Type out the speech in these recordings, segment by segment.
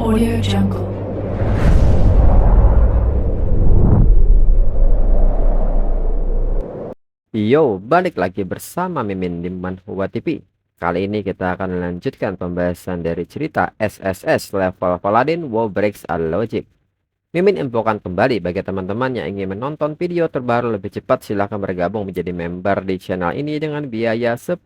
Audio Jungle. Yo, balik lagi bersama Mimin di Manhwa TV. Kali ini kita akan melanjutkan pembahasan dari cerita SSS level Paladin War Breaks a Logic. Mimin infokan kembali bagi teman-teman yang ingin menonton video terbaru lebih cepat, silahkan bergabung menjadi member di channel ini dengan biaya 10.000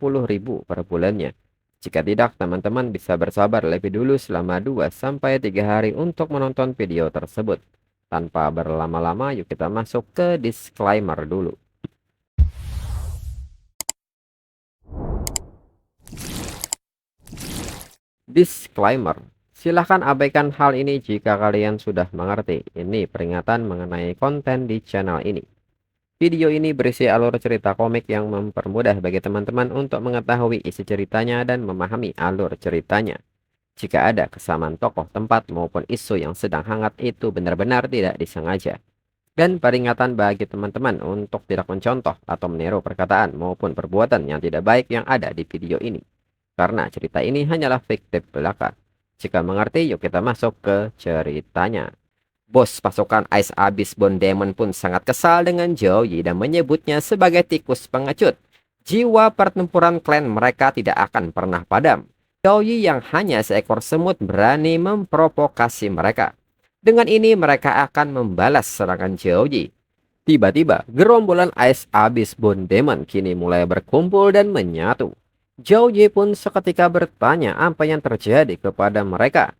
per bulannya. Jika tidak, teman-teman bisa bersabar lebih dulu selama 2-3 hari untuk menonton video tersebut. Tanpa berlama-lama, yuk kita masuk ke disclaimer dulu. Disclaimer, silahkan abaikan hal ini jika kalian sudah mengerti. Ini peringatan mengenai konten di channel ini. Video ini berisi alur cerita komik yang mempermudah bagi teman-teman untuk mengetahui isi ceritanya dan memahami alur ceritanya. Jika ada kesamaan tokoh, tempat, maupun isu yang sedang hangat, itu benar-benar tidak disengaja. Dan peringatan bagi teman-teman untuk tidak mencontoh atau meniru perkataan maupun perbuatan yang tidak baik yang ada di video ini. Karena cerita ini hanyalah fiktif belaka. Jika mengerti, yuk kita masuk ke ceritanya. Bos pasukan Ice Abyss Bone Demon pun sangat kesal dengan Joey dan menyebutnya sebagai tikus pengecut. Jiwa pertempuran klan mereka tidak akan pernah padam. Joey yang hanya seekor semut berani memprovokasi mereka. Dengan ini mereka akan membalas serangan Joey. Tiba-tiba, gerombolan Ice Abyss Bone Demon kini mulai berkumpul dan menyatu. Zhao Ye pun seketika bertanya apa yang terjadi kepada mereka.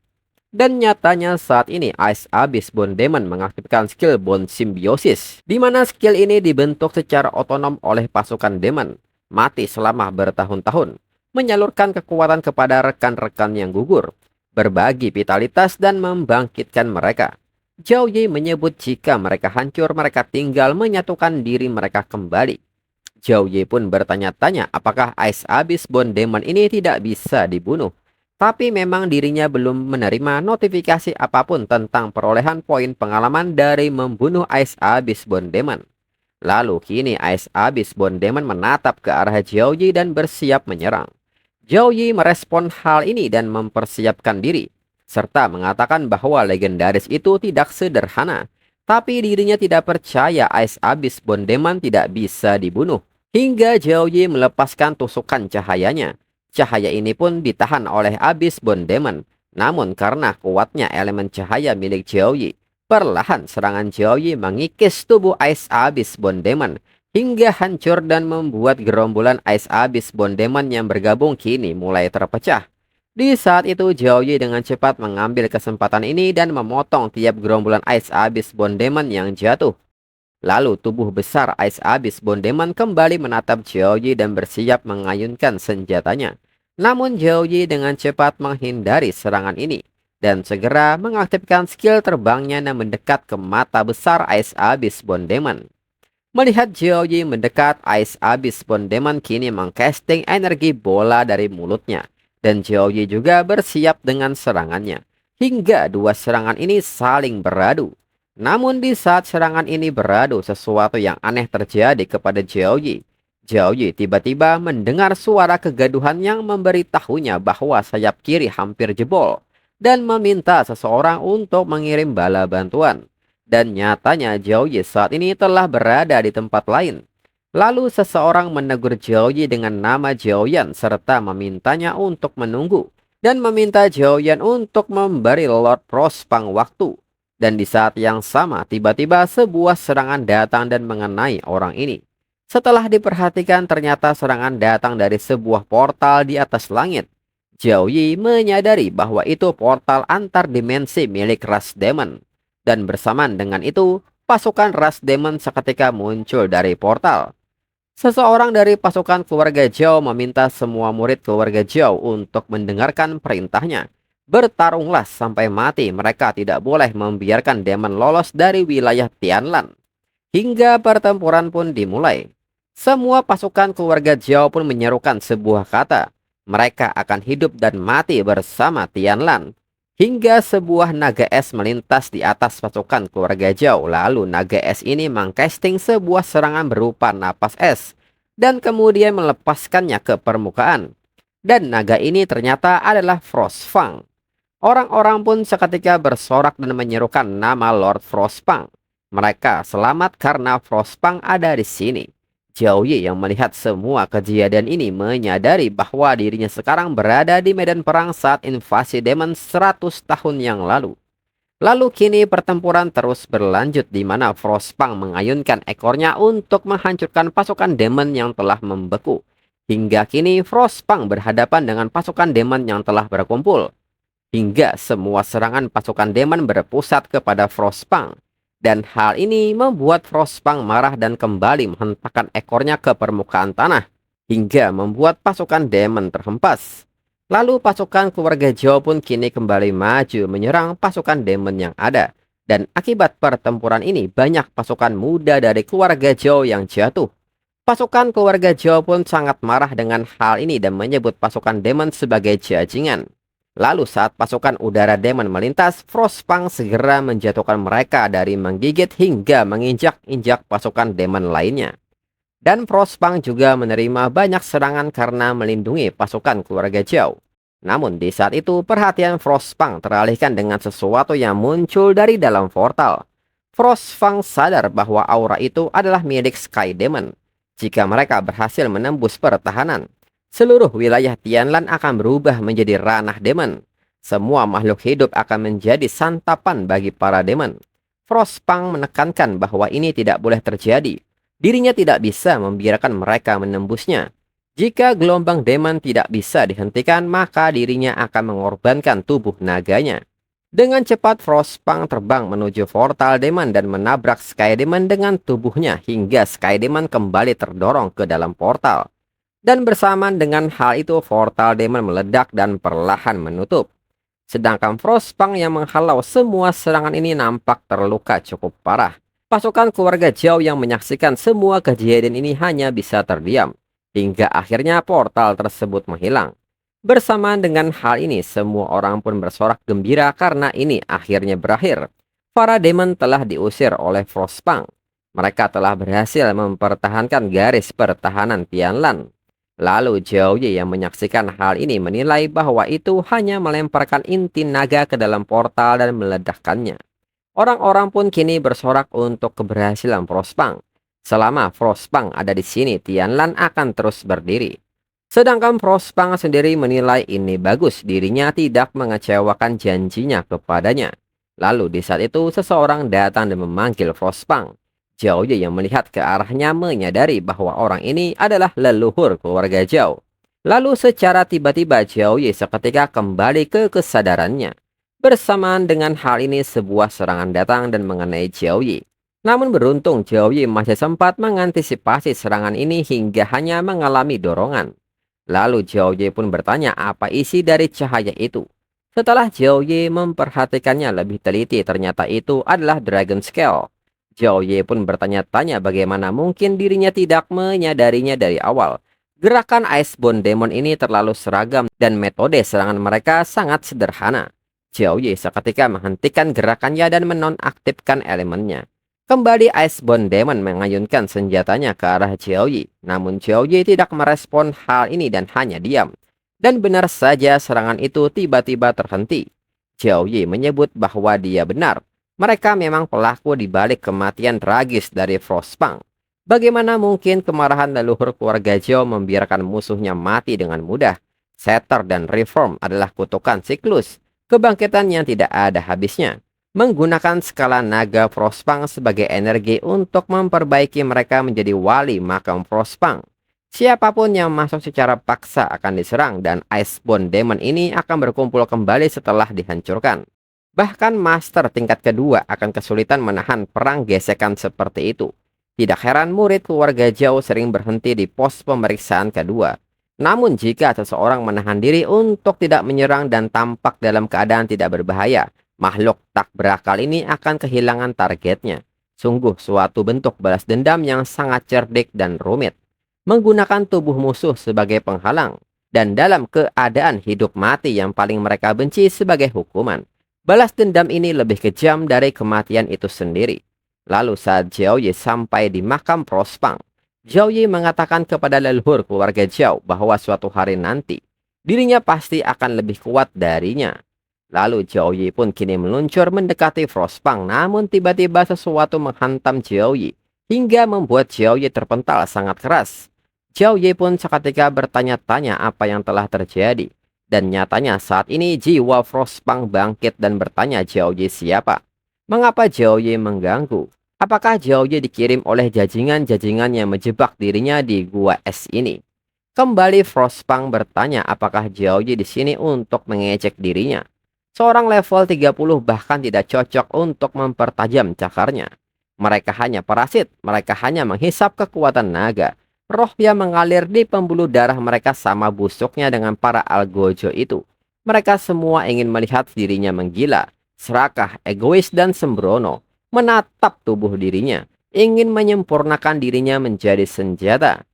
Dan nyatanya saat ini Ice Abyss Bone Demon mengaktifkan skill Bone Symbiosis, di mana skill ini dibentuk secara otonom oleh pasukan demon, mati selama bertahun-tahun, menyalurkan kekuatan kepada rekan-rekan yang gugur, berbagi vitalitas dan membangkitkan mereka. Zhao Ye menyebut jika mereka hancur, mereka tinggal menyatukan diri mereka kembali. Zhao Ye pun bertanya-tanya apakah Ice Abyss Bone Demon ini tidak bisa dibunuh. Tapi memang dirinya belum menerima notifikasi apapun tentang perolehan poin pengalaman dari membunuh Ice Abyss Bone Demon. Lalu kini Ice Abyss Bone Demon menatap ke arah Zhao Ye dan bersiap menyerang. Zhao Ye merespon hal ini dan mempersiapkan diri, serta mengatakan bahwa legendaris itu tidak sederhana. Tapi dirinya tidak percaya Ice Abyss Bone Demon tidak bisa dibunuh. Hingga Zhao Ye melepaskan tusukan cahayanya. Cahaya ini pun ditahan oleh Abyss Bone Demon. Namun karena kuatnya elemen cahaya milik Zhao Ye, perlahan serangan Zhao Ye mengikis tubuh Ice Abyss Bone Demon hingga hancur dan membuat gerombolan Ice Abyss Bone Demon yang bergabung kini mulai terpecah. Di saat itu Zhao Ye dengan cepat mengambil kesempatan ini dan memotong tiap gerombolan Ice Abyss Bone Demon yang jatuh. Lalu tubuh besar Ice Abyss Bone Demon kembali menatap Zhao Ye dan bersiap mengayunkan senjatanya. Namun Zhao Ye dengan cepat menghindari serangan ini dan segera mengaktifkan skill terbangnya dan mendekat ke mata besar Ice Abyss Bone Demon. Melihat Zhao Ye mendekat, Ice Abyss Bone Demon kini mengcasting energi bola dari mulutnya. Dan Zhao Ye juga bersiap dengan serangannya. Hingga dua serangan ini saling beradu. Namun di saat serangan ini beradu, sesuatu yang aneh terjadi kepada Zhao Ye. Zhao Ye tiba-tiba mendengar suara kegaduhan yang memberitahunya bahwa sayap kiri hampir jebol. Dan meminta seseorang untuk mengirim bala bantuan. Dan nyatanya Zhao Ye saat ini telah berada di tempat lain. Lalu seseorang menegur Zhao Ye dengan nama Zhao Yan serta memintanya untuk menunggu. Dan meminta Zhao Yan untuk memberi Lord Prospang waktu. Dan di saat yang sama, tiba-tiba sebuah serangan datang dan mengenai orang ini. Setelah diperhatikan, ternyata serangan datang dari sebuah portal di atas langit. Zhao Ye menyadari bahwa itu portal antar dimensi milik ras demon. Dan bersamaan dengan itu, pasukan ras demon seketika muncul dari portal. Seseorang dari pasukan keluarga Zhao meminta semua murid keluarga Zhao untuk mendengarkan perintahnya. Bertarunglah sampai mati, mereka tidak boleh membiarkan demon lolos dari wilayah Tianlan. Hingga pertempuran pun dimulai. Semua pasukan keluarga Zhao pun menyerukan sebuah kata. Mereka akan hidup dan mati bersama Tianlan. Hingga sebuah naga es melintas di atas pasukan keluarga Zhao. Lalu naga es ini mengcasting sebuah serangan berupa napas es. Dan kemudian melepaskannya ke permukaan. Dan naga ini ternyata adalah Frostfang. Orang-orang pun seketika bersorak dan menyerukan nama Lord Frostpunk. Mereka selamat karena Frostpunk ada di sini. Zhao Ye yang melihat semua kejadian ini menyadari bahwa dirinya sekarang berada di medan perang saat invasi demon 100 tahun yang lalu. Lalu kini pertempuran terus berlanjut di mana Frostpunk mengayunkan ekornya untuk menghancurkan pasukan demon yang telah membeku. Hingga kini Frostpunk berhadapan dengan pasukan demon yang telah berkumpul. Hingga semua serangan pasukan demon berpusat kepada Frostpunk. Dan hal ini membuat Frostpunk marah dan kembali menghentakkan ekornya ke permukaan tanah. Hingga membuat pasukan demon terhempas. Lalu pasukan keluarga Zhao pun kini kembali maju menyerang pasukan demon yang ada. Dan akibat pertempuran ini banyak pasukan muda dari keluarga Zhao yang jatuh. Pasukan keluarga Zhao pun sangat marah dengan hal ini dan menyebut pasukan demon sebagai bajingan. Lalu saat pasukan udara demon melintas, Frostpunk segera menjatuhkan mereka dari menggigit hingga menginjak-injak pasukan demon lainnya. Dan Frostpunk juga menerima banyak serangan karena melindungi pasukan keluarga Zhao. Namun di saat itu perhatian Frostpunk teralihkan dengan sesuatu yang muncul dari dalam portal. Frostpunk sadar bahwa aura itu adalah milik Sky Demon. Jika mereka berhasil menembus pertahanan, seluruh wilayah Tianlan akan berubah menjadi ranah demon. Semua makhluk hidup akan menjadi santapan bagi para demon. Frostpunk menekankan bahwa ini tidak boleh terjadi. Dirinya tidak bisa membiarkan mereka menembusnya. Jika gelombang demon tidak bisa dihentikan, maka dirinya akan mengorbankan tubuh naganya. Dengan cepat Frostpunk terbang menuju portal demon dan menabrak Sky Demon dengan tubuhnya hingga Sky Demon kembali terdorong ke dalam portal. Dan bersamaan dengan hal itu portal demon meledak dan perlahan menutup. Sedangkan Frostpunk yang menghalau semua serangan ini nampak terluka cukup parah. Pasukan keluarga Zhao yang menyaksikan semua kejadian ini hanya bisa terdiam. Hingga akhirnya portal tersebut menghilang. Bersamaan dengan hal ini semua orang pun bersorak gembira karena ini akhirnya berakhir. Para demon telah diusir oleh Frostpunk. Mereka telah berhasil mempertahankan garis pertahanan Tianlan. Lalu Zhao Ye yang menyaksikan hal ini menilai bahwa itu hanya melemparkan inti naga ke dalam portal dan meledakkannya. Orang-orang pun kini bersorak untuk keberhasilan Frostpunk. Selama Frostpunk ada di sini, Tianlan akan terus berdiri. Sedangkan Frostpunk sendiri menilai ini bagus, dirinya tidak mengecewakan janjinya kepadanya. Lalu di saat itu seseorang datang dan memanggil Frostpunk. Zhao Ye yang melihat ke arahnya menyadari bahwa orang ini adalah leluhur keluarga Zhao. Lalu secara tiba-tiba Zhao Ye seketika kembali ke kesadarannya. Bersamaan dengan hal ini sebuah serangan datang dan mengenai Zhao Ye. Namun beruntung Zhao Ye masih sempat mengantisipasi serangan ini hingga hanya mengalami dorongan. Lalu Zhao Ye pun bertanya apa isi dari cahaya itu. Setelah Zhao Ye memperhatikannya lebih teliti ternyata itu adalah Dragon Scale. Zhao Ye pun bertanya-tanya bagaimana mungkin dirinya tidak menyadarinya dari awal. Gerakan Icebound Demon ini terlalu seragam dan metode serangan mereka sangat sederhana. Zhao Ye seketika menghentikan gerakannya dan menonaktifkan elemennya. Kembali Icebound Demon mengayunkan senjatanya ke arah Zhao Ye. Namun Zhao Ye tidak merespon hal ini dan hanya diam. Dan benar saja serangan itu tiba-tiba terhenti. Zhao Ye menyebut bahwa dia benar. Mereka memang pelaku di balik kematian tragis dari Frostpunk. Bagaimana mungkin kemarahan leluhur keluarga Zhao membiarkan musuhnya mati dengan mudah? Shatter dan Reform adalah kutukan siklus, kebangkitan yang tidak ada habisnya. Menggunakan skala naga Frostpunk sebagai energi untuk memperbaiki mereka menjadi wali makam Frostpunk. Siapapun yang masuk secara paksa akan diserang dan Icebound Demon ini akan berkumpul kembali setelah dihancurkan. Bahkan master tingkat kedua akan kesulitan menahan perang gesekan seperti itu. Tidak heran murid keluarga Zhao sering berhenti di pos pemeriksaan kedua. Namun jika seseorang menahan diri untuk tidak menyerang dan tampak dalam keadaan tidak berbahaya, makhluk tak berakal ini akan kehilangan targetnya. Sungguh suatu bentuk balas dendam yang sangat cerdik dan rumit. Menggunakan tubuh musuh sebagai penghalang. Dan dalam keadaan hidup mati yang paling mereka benci sebagai hukuman. Balas dendam ini lebih kejam dari kematian itu sendiri. Lalu saat Zhao Ye sampai di makam Frostpunk, Zhao Ye mengatakan kepada leluhur keluarga Zhao bahwa suatu hari nanti, dirinya pasti akan lebih kuat darinya. Lalu Zhao Yi pun kini meluncur mendekati Frostpunk, namun tiba-tiba sesuatu menghantam Zhao Yi hingga membuat Zhao Yi terpental sangat keras. Zhao Yi pun seketika bertanya-tanya apa yang telah terjadi. Dan nyatanya saat ini jiwa Frostpunk bangkit dan bertanya Zhao Yi siapa. Mengapa Zhao Yi mengganggu? Apakah Zhao Yi dikirim oleh jajingan-jajingan yang menjebak dirinya di gua es ini? Kembali Frostpunk bertanya apakah Zhao Yi di sini untuk mengejek dirinya. Seorang level 30 bahkan tidak cocok untuk mempertajam cakarnya. Mereka hanya parasit, mereka hanya menghisap kekuatan naga. Roh yang mengalir di pembuluh darah mereka sama busuknya dengan para algojo itu. Mereka semua ingin melihat dirinya menggila, serakah, egois dan sembrono, menatap tubuh dirinya, ingin menyempurnakan dirinya menjadi senjata.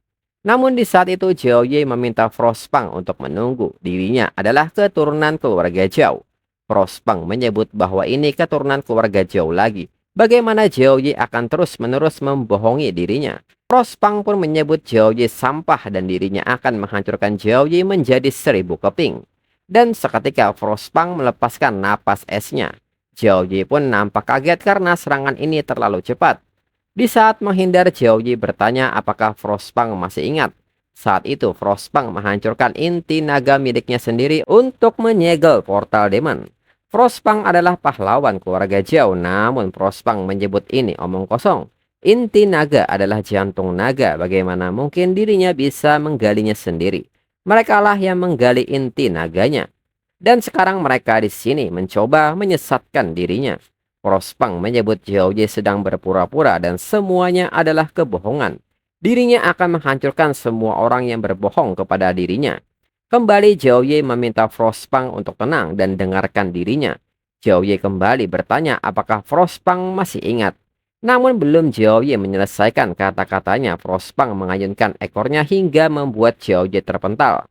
Namun di saat itu Zhao Yi meminta Frostpunk untuk menunggu. Dirinya adalah keturunan keluarga Zhao. Frostpunk menyebut bahwa ini keturunan keluarga Zhao lagi. Bagaimana Zhao Yi akan terus-menerus membohongi dirinya? Frostpunk pun menyebut Zhao Yi sampah dan dirinya akan menghancurkan Zhao Yi menjadi 1000 keping. Dan seketika Frostpunk melepaskan napas esnya. Zhao Yi pun nampak kaget karena serangan ini terlalu cepat. Di saat menghindar, Zhao Yi bertanya apakah Frostpunk masih ingat. Saat itu Frostpunk menghancurkan inti naga miliknya sendiri untuk menyegel portal demon. Frostpunk adalah pahlawan keluarga Zhao, namun Frostpunk menyebut ini omong kosong. Inti naga adalah jantung naga, bagaimana mungkin dirinya bisa menggalinya sendiri? Mereka lah yang menggali inti naganya. Dan sekarang mereka di sini mencoba menyesatkan dirinya. Frostpunk menyebut Zhao Yi sedang berpura-pura dan semuanya adalah kebohongan. Dirinya akan menghancurkan semua orang yang berbohong kepada dirinya. Kembali Zhao Yi meminta Frostpunk untuk tenang dan dengarkan dirinya. Zhao Yi kembali bertanya apakah Frostpunk masih ingat. Namun belum Zhao Yi menyelesaikan kata-katanya, Frostpunk mengayunkan ekornya hingga membuat Zhao Yi terpental.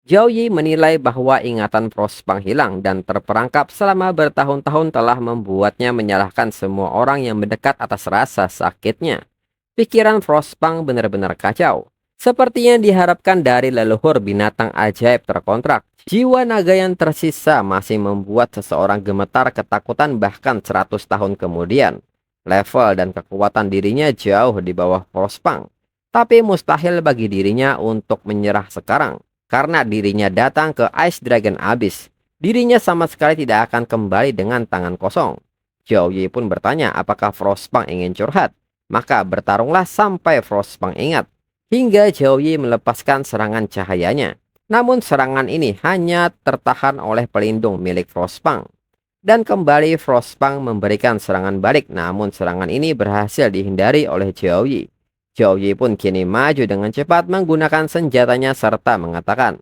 Zhao Yi menilai bahwa ingatan Frostpunk hilang dan terperangkap selama bertahun-tahun telah membuatnya menyalahkan semua orang yang mendekat atas rasa sakitnya. Pikiran Frostpunk benar-benar kacau. Seperti yang diharapkan dari leluhur binatang ajaib terkontrak, jiwa naga yang tersisa masih membuat seseorang gemetar ketakutan bahkan 100 tahun kemudian. Level dan kekuatan dirinya jauh di bawah Frostpunk. Tapi mustahil bagi dirinya untuk menyerah sekarang. Karena dirinya datang ke Ice Dragon Abyss. Dirinya sama sekali tidak akan kembali dengan tangan kosong. Zhao Yi pun bertanya apakah Frostpunk ingin curhat. Maka bertarunglah sampai Frostpunk ingat. Hingga Zhao Yi melepaskan serangan cahayanya. Namun serangan ini hanya tertahan oleh pelindung milik Frostpunk. Dan kembali Frostpunk memberikan serangan balik, namun serangan ini berhasil dihindari oleh Zhao Yi. Zhao Yi pun kini maju dengan cepat menggunakan senjatanya serta mengatakan,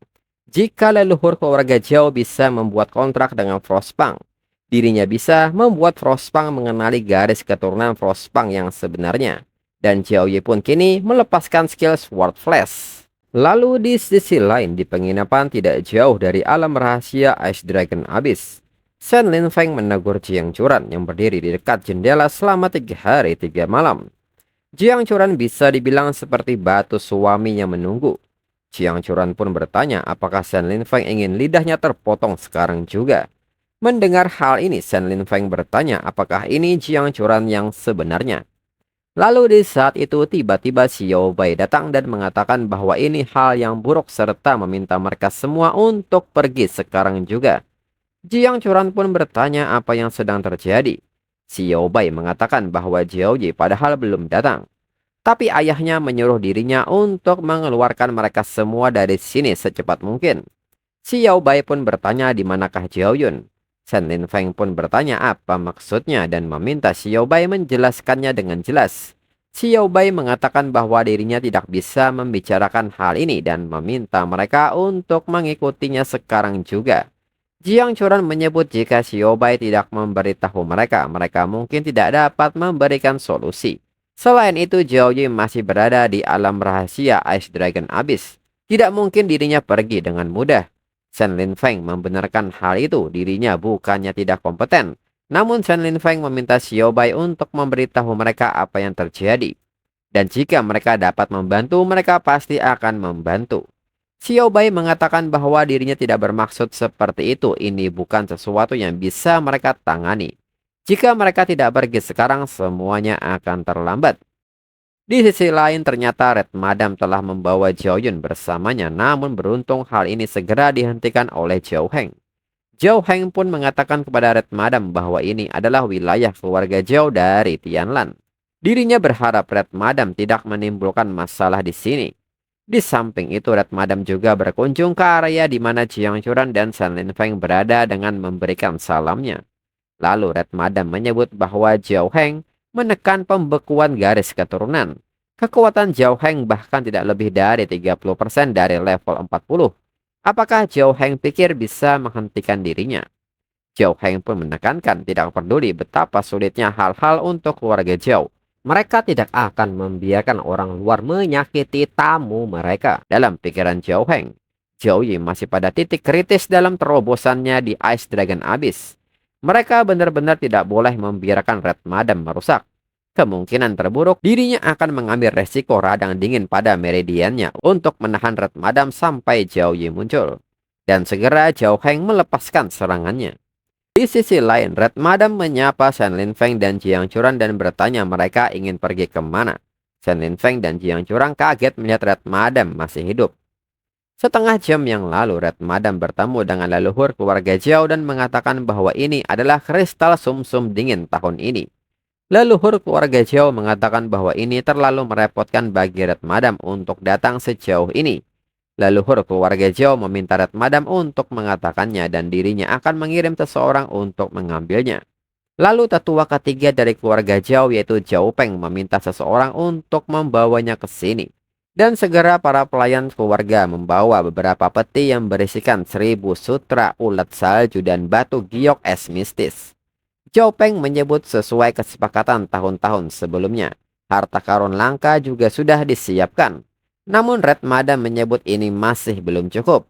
jika leluhur keluarga Zhao bisa membuat kontrak dengan Frostpunk, dirinya bisa membuat Frostpunk mengenali garis keturunan Frostpunk yang sebenarnya. Dan Zhao Yi pun kini melepaskan skill Sword Flash. Lalu di sisi lain di penginapan tidak jauh dari alam rahasia Ice Dragon Abyss, Shen Linfeng menegur Jiang Churan yang berdiri di dekat jendela selama 3 hari 3 malam. Jiang Churan bisa dibilang seperti batu suami yang menunggu. Jiang Churan pun bertanya apakah Shen Linfeng ingin lidahnya terpotong sekarang juga. Mendengar hal ini, Shen Linfeng bertanya apakah ini Jiang Churan yang sebenarnya. Lalu di saat itu tiba-tiba Xiao Bai datang dan mengatakan bahwa ini hal yang buruk serta meminta mereka semua untuk pergi sekarang juga. Jiang Churan pun bertanya apa yang sedang terjadi. Xiao Bai mengatakan bahwa Zhao Yi padahal belum datang. Tapi ayahnya menyuruh dirinya untuk mengeluarkan mereka semua dari sini secepat mungkin. Xiao Bai pun bertanya di manakah Zhao Yun. Shen Linfeng pun bertanya apa maksudnya dan meminta Xiao Bai menjelaskannya dengan jelas. Xiao Bai mengatakan bahwa dirinya tidak bisa membicarakan hal ini dan meminta mereka untuk mengikutinya sekarang juga. Jiang Churan menyebut jika Xiao Bai tidak memberitahu mereka, mereka mungkin tidak dapat memberikan solusi. Selain itu, Zhao Yi masih berada di alam rahasia Ice Dragon Abyss. Tidak mungkin dirinya pergi dengan mudah. Shen Linfeng membenarkan hal itu, dirinya bukannya tidak kompeten. Namun Shen Linfeng meminta Xiao Bai untuk memberitahu mereka apa yang terjadi. Dan jika mereka dapat membantu, mereka pasti akan membantu. Xiao Bai mengatakan bahwa dirinya tidak bermaksud seperti itu. Ini bukan sesuatu yang bisa mereka tangani. Jika mereka tidak pergi sekarang, semuanya akan terlambat. Di sisi lain, ternyata Red Madam telah membawa Zhao Yun bersamanya, namun beruntung hal ini segera dihentikan oleh Zhao Heng. Zhao Heng pun mengatakan kepada Red Madam bahwa ini adalah wilayah keluarga Zhao dari Tianlan. Dirinya berharap Red Madam tidak menimbulkan masalah di sini. Di samping itu, Red Madam juga berkunjung ke area di mana Jiang Churan dan Shen Linfeng berada dengan memberikan salamnya. Lalu Red Madam menyebut bahwa Zhao Heng menekan pembekuan garis keturunan. Kekuatan Zhao Heng bahkan tidak lebih dari 30% dari level 40. Apakah Zhao Heng pikir bisa menghentikan dirinya? Zhao Heng pun menekankan tidak peduli betapa sulitnya hal-hal untuk keluarga Zhao. Mereka tidak akan membiarkan orang luar menyakiti tamu mereka. Dalam pikiran Zhao Heng, Zhao Yi masih pada titik kritis dalam terobosannya di Ice Dragon Abyss. Mereka benar-benar tidak boleh membiarkan Red Madam merusak. Kemungkinan terburuk, dirinya akan mengambil resiko radang dingin pada meridiannya untuk menahan Red Madam sampai Zhao Yi muncul. Dan segera Zhao Heng melepaskan serangannya. Di sisi lain, Red Madam menyapa Shen Linfeng dan Jiang Churan dan bertanya mereka ingin pergi kemana. Shen Linfeng dan Jiang Churan kaget melihat Red Madam masih hidup. Setengah jam yang lalu, Red Madam bertemu dengan leluhur keluarga Zhao dan mengatakan bahwa ini adalah kristal sumsum dingin tahun ini. Leluhur keluarga Zhao mengatakan bahwa ini terlalu merepotkan bagi Red Madam untuk datang sejauh ini. Leluhur keluarga Zhao meminta Red Madam untuk mengatakannya dan dirinya akan mengirim seseorang untuk mengambilnya. Lalu tetua ketiga dari keluarga Zhao yaitu Zhao Peng meminta seseorang untuk membawanya ke sini. Dan segera para pelayan keluarga membawa beberapa peti yang berisikan 1000 sutra ulat salju dan batu giok es mistis. Zhao Peng menyebut sesuai kesepakatan tahun-tahun sebelumnya. Harta karun langka juga sudah disiapkan. Namun Red Madam menyebut ini masih belum cukup.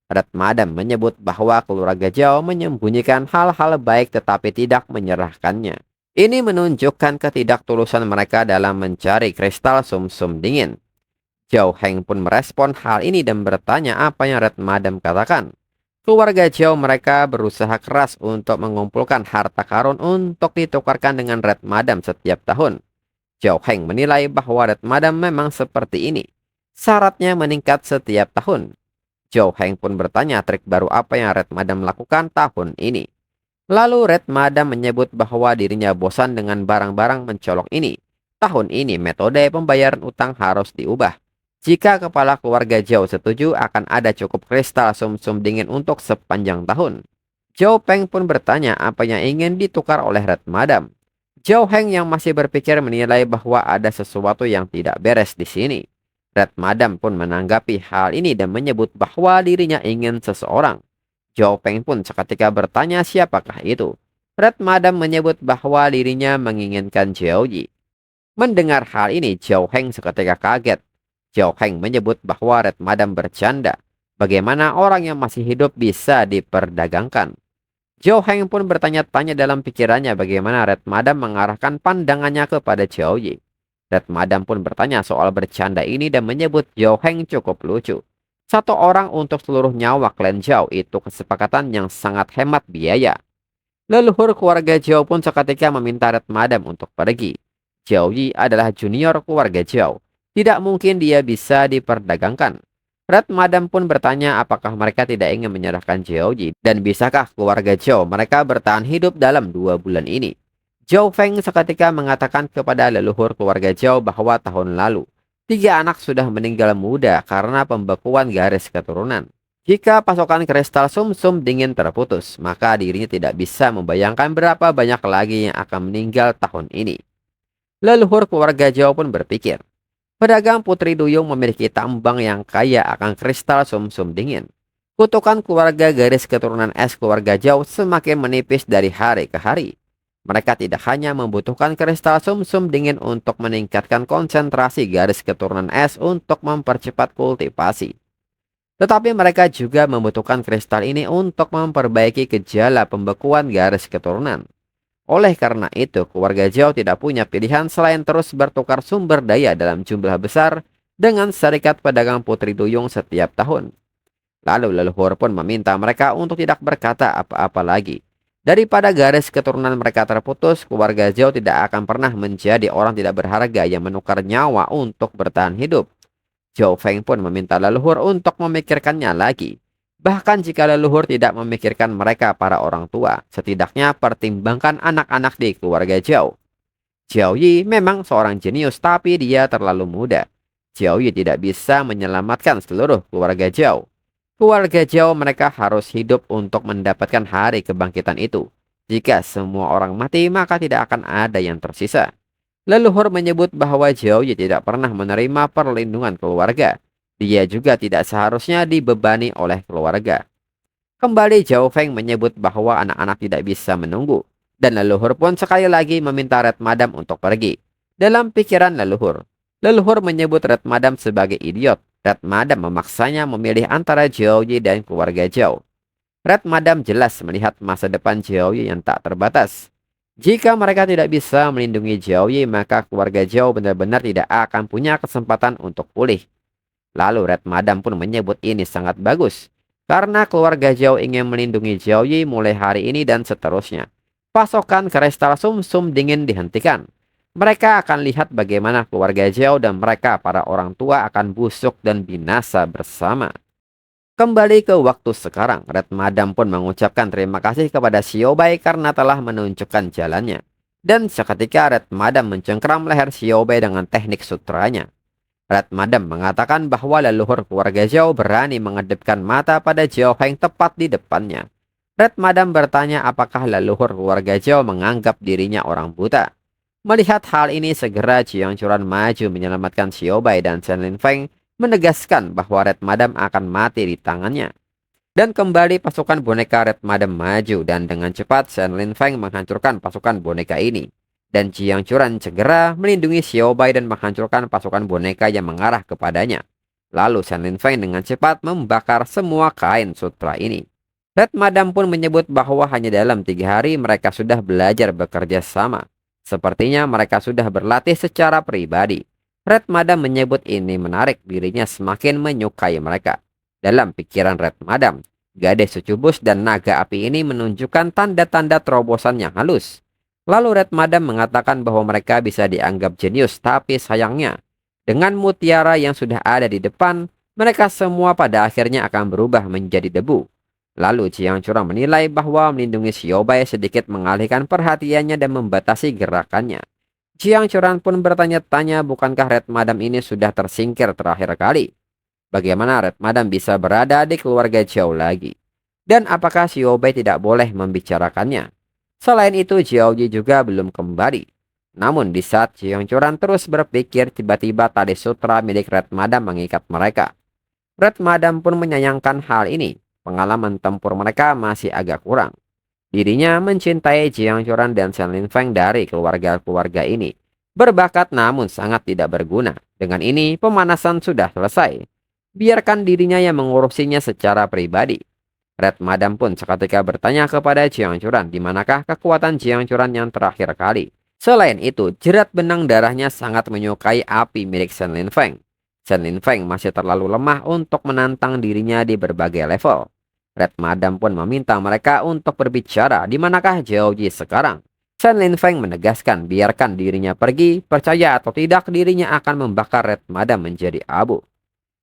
Red Madam menyebut bahwa keluarga Zhao menyembunyikan hal-hal baik tetapi tidak menyerahkannya. Ini menunjukkan ketidaktulusan mereka dalam mencari kristal sumsum dingin. Zhao Heng pun merespon hal ini dan bertanya apa yang Red Madam katakan. Keluarga Zhao mereka berusaha keras untuk mengumpulkan harta karun untuk ditukarkan dengan Red Madam setiap tahun. Zhao Heng menilai bahwa Red Madam memang seperti ini. Syaratnya meningkat setiap tahun. Zhao Heng pun bertanya trik baru apa yang Red Madam lakukan tahun ini. Lalu Red Madam menyebut bahwa dirinya bosan dengan barang-barang mencolok ini. Tahun ini metode pembayaran utang harus diubah. Jika kepala keluarga Zhao setuju, akan ada cukup kristal sumsum dingin untuk sepanjang tahun. Zhao Peng pun bertanya apa yang ingin ditukar oleh Red Madam. Zhao Heng yang masih berpikir menilai bahwa ada sesuatu yang tidak beres di sini. Red Madam pun menanggapi hal ini dan menyebut bahwa dirinya ingin seseorang. Zhao Peng pun seketika bertanya siapakah itu. Red Madam menyebut bahwa dirinya menginginkan Zhao Yi. Mendengar hal ini, Zhao Heng seketika kaget. Zhao Heng menyebut bahwa Red Madam bercanda. Bagaimana orang yang masih hidup bisa diperdagangkan? Zhao Heng pun bertanya-tanya dalam pikirannya bagaimana Red Madam mengarahkan pandangannya kepada Zhao Yi. Red Madam pun bertanya soal bercanda ini dan menyebut Zhao Heng cukup lucu. 1 orang untuk seluruh nyawa klan Zhao itu kesepakatan yang sangat hemat biaya. Leluhur keluarga Zhao pun seketika meminta Red Madam untuk pergi. Zhao Yi adalah junior keluarga Zhao. Tidak mungkin dia bisa diperdagangkan. Red Madam pun bertanya apakah mereka tidak ingin menyerahkan Zhao Yi dan bisakah keluarga Zhao mereka bertahan hidup dalam 2 bulan ini. Zhao Feng seketika mengatakan kepada leluhur keluarga Zhao bahwa tahun lalu 3 anak sudah meninggal muda karena pembekuan garis keturunan. Jika pasokan kristal sumsum dingin terputus, maka dirinya tidak bisa membayangkan berapa banyak lagi yang akan meninggal tahun ini. Leluhur keluarga Zhao pun berpikir, pedagang Putri Duyung memiliki tambang yang kaya akan kristal sumsum dingin. Kutukan keluarga garis keturunan es keluarga Zhao semakin menipis dari hari ke hari. Mereka tidak hanya membutuhkan kristal sumsum dingin untuk meningkatkan konsentrasi garis keturunan es untuk mempercepat kultivasi. Tetapi mereka juga membutuhkan kristal ini untuk memperbaiki gejala pembekuan garis keturunan. Oleh karena itu, keluarga Zhao tidak punya pilihan selain terus bertukar sumber daya dalam jumlah besar dengan serikat pedagang Putri Duyung setiap tahun. Lalu leluhur pun meminta mereka untuk tidak berkata apa-apa lagi. Daripada garis keturunan mereka terputus, keluarga Zhao tidak akan pernah menjadi orang tidak berharga yang menukar nyawa untuk bertahan hidup. Zhao Feng pun meminta leluhur untuk memikirkannya lagi. Bahkan jika leluhur tidak memikirkan mereka para orang tua, setidaknya pertimbangkan anak-anak di keluarga Zhao. Zhao Yi memang seorang jenius, tapi dia terlalu muda. Zhao Yi tidak bisa menyelamatkan seluruh keluarga Zhao. Keluarga Zhao mereka harus hidup untuk mendapatkan hari kebangkitan itu. Jika semua orang mati, maka tidak akan ada yang tersisa. Leluhur menyebut bahwa Zhao Yi tidak pernah menerima perlindungan keluarga. Dia juga tidak seharusnya dibebani oleh keluarga. Kembali Zhao Feng menyebut bahwa anak-anak tidak bisa menunggu. Dan leluhur pun sekali lagi meminta Red Madam untuk pergi. Dalam pikiran leluhur menyebut Red Madam sebagai idiot. Red Madam memaksanya memilih antara Zhao Yi dan keluarga Zhao. Red Madam jelas melihat masa depan Zhao Yi yang tak terbatas. Jika mereka tidak bisa melindungi Zhao Yi, maka keluarga Zhao benar-benar tidak akan punya kesempatan untuk pulih. Lalu Red Madam pun menyebut ini sangat bagus. Karena keluarga Zhao ingin melindungi Zhao Yi mulai hari ini dan seterusnya. Pasokan kristal sum-sum dingin dihentikan. Mereka akan lihat bagaimana keluarga Zhao dan mereka para orang tua akan busuk dan binasa bersama. Kembali ke waktu sekarang, Red Madam pun mengucapkan terima kasih kepada Xiaobai karena telah menunjukkan jalannya. Dan seketika Red Madam mencengkram leher Xiaobai dengan teknik sutranya. Red Madam mengatakan bahwa leluhur keluarga Zhao berani mengedipkan mata pada Zhao Feng tepat di depannya. Red Madam bertanya apakah leluhur keluarga Zhao menganggap dirinya orang buta. Melihat hal ini, segera Jiang Churan maju menyelamatkan Xiaobai dan Shen Lin Feng menegaskan bahwa Red Madam akan mati di tangannya. Dan kembali pasukan boneka Red Madam maju dan dengan cepat Shen Lin Feng menghancurkan pasukan boneka ini. Dan Jiang Churan segera melindungi Xiaobai dan menghancurkan pasukan boneka yang mengarah kepadanya. Lalu Shen Lin Feng dengan cepat membakar semua kain sutra ini. Red Madam pun menyebut bahwa hanya dalam 3 hari mereka sudah belajar bekerja sama. Sepertinya mereka sudah berlatih secara pribadi. Red Madam menyebut ini menarik, dirinya semakin menyukai mereka. Dalam pikiran Red Madam, gadis sucubus dan naga api ini menunjukkan tanda-tanda terobosan yang halus. Lalu Red Madam mengatakan bahwa mereka bisa dianggap jenius, tapi sayangnya, dengan mutiara yang sudah ada di depan, mereka semua pada akhirnya akan berubah menjadi debu. Lalu Jiang Churan menilai bahwa melindungi Xiaobai sedikit mengalihkan perhatiannya dan membatasi gerakannya. Jiang Churan pun bertanya-tanya bukankah Red Madam ini sudah tersingkir terakhir kali. Bagaimana Red Madam bisa berada di keluarga Zhao lagi? Dan apakah Xiaobai tidak boleh membicarakannya? Selain itu Zhao Yi juga belum kembali. Namun di saat Jiang Churan terus berpikir, tiba-tiba tali sutra milik Red Madam mengikat mereka. Red Madam pun menyayangkan hal ini. Pengalaman tempur mereka masih agak kurang. Dirinya mencintai Jiang Churan dan Shen Lin Feng dari keluarga-keluarga ini. Berbakat namun sangat tidak berguna. Dengan ini pemanasan sudah selesai. Biarkan dirinya yang mengurusinya secara pribadi. Red Madam pun seketika bertanya kepada Jiang Churan di manakah kekuatan Jiang Churan yang terakhir kali. Selain itu, jerat benang darahnya sangat menyukai api milik Shen Lin Feng. Shen Lin Feng masih terlalu lemah untuk menantang dirinya di berbagai level. Red Madam pun meminta mereka untuk berbicara di manakah Zhao Yi sekarang. Shen Lin Feng menegaskan biarkan dirinya pergi, percaya atau tidak dirinya akan membakar Red Madam menjadi abu.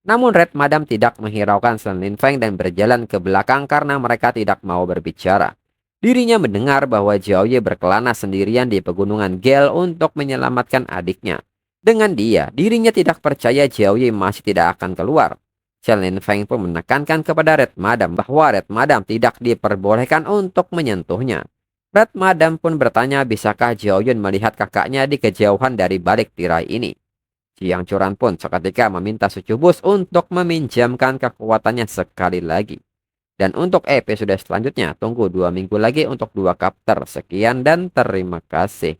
Namun Red Madam tidak menghiraukan Shen Lin Feng dan berjalan ke belakang karena mereka tidak mau berbicara. Dirinya mendengar bahwa Zhao Yi berkelana sendirian di pegunungan Gel untuk menyelamatkan adiknya. Dengan dirinya tidak percaya Zhao Yi masih tidak akan keluar. Shen Lin Feng pun menekankan kepada Red Madam bahwa Red Madam tidak diperbolehkan untuk menyentuhnya. Red Madam pun bertanya bisakah Zhao Yun melihat kakaknya di kejauhan dari balik tirai ini. Jiang Churan pun seketika meminta sucubus untuk meminjamkan kekuatannya sekali lagi. Dan untuk episode selanjutnya tunggu 2 minggu lagi untuk 2 chapter. Sekian dan terima kasih.